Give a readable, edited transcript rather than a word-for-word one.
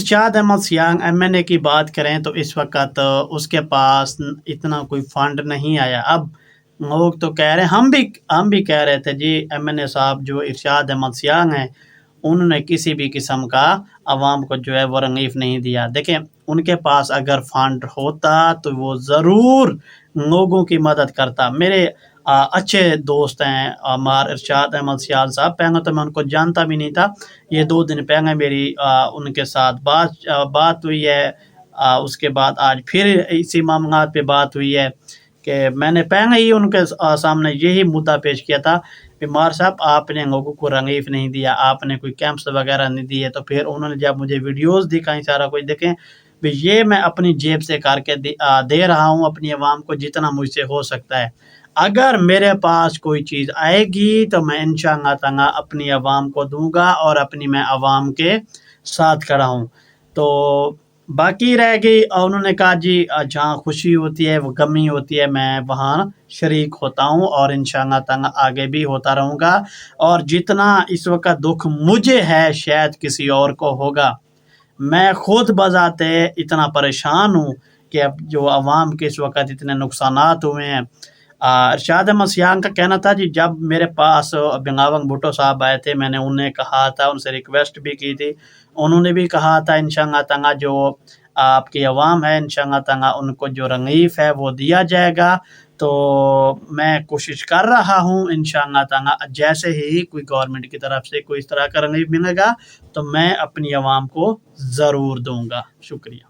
ارشاد Ahmad Siang MNA کی بات کریں تو اس وقت اس کے پاس اتنا کوئی فنڈ نہیں آیا. اب لوگ تو کہہ رہے ہیں، ہم بھی کہہ رہے تھے جی MNA صاحب جو ارشاد احمد سیانگ ہیں انہوں نے کسی بھی قسم کا عوام کو جو ہے وہ رنگیف نہیں دیا. دیکھیں ان کے پاس اگر فنڈ ہوتا تو وہ ضرور لوگوں کی مدد کرتا. میرے اچھے دوست ہیں ہمارے ارشاد احمد سیال صاحب، پہلے تو میں ان کو جانتا بھی نہیں تھا. یہ 2 دن پہلے میری ان کے ساتھ بات ہوئی ہے. اس کے بعد آج پھر اسی معاملات پہ بات ہوئی ہے کہ میں نے پہلے ہی ان کے سامنے یہی مدعا پیش کیا تھا کہ مار صاحب آپ نے لوگوں کو رنگیف نہیں دیا، آپ نے کوئی کیمپس وغیرہ نہیں دیے. تو پھر انہوں نے جب مجھے ویڈیوز دکھائیں سارا کچھ، دیکھیں یہ میں اپنی جیب سے کر کے دے رہا ہوں اپنی عوام کو جتنا مجھ سے ہو سکتا ہے. اگر میرے پاس کوئی چیز آئے گی تو میں انشاءاللہ تعالی اپنی عوام کو دوں گا اور اپنی میں عوام کے ساتھ کھڑا ہوں. تو باقی رہ گئی، انہوں نے کہا جی جہاں خوشی ہوتی ہے وہ غمی ہوتی ہے، میں وہاں شریک ہوتا ہوں اور انشاءاللہ تعالی آگے بھی ہوتا رہوں گا. اور جتنا اس وقت دکھ مجھے ہے شاید کسی اور کو ہوگا. میں خود بذاتے اتنا پریشان ہوں کہ اب جو عوام کے اس وقت اتنے نقصانات ہوئے ہیں. ارشاد احمد سیانگ کا کہنا تھا جی جب میرے پاس بنگاون بھٹو صاحب آئے تھے میں نے انہیں کہا تھا، ان سے ریکویسٹ بھی کی تھی، انہوں نے بھی کہا تھا انشاءاللہ تعالی جو آپ کی عوام ہے انشاءاللہ تعالی ان کو جو رنگیف ہے وہ دیا جائے گا. تو میں کوشش کر رہا ہوں انشاءاللہ تعالی جیسے ہی کوئی گورنمنٹ کی طرف سے کوئی اس طرح کا رنگیف ملے گا تو میں اپنی عوام کو ضرور دوں گا. شکریہ.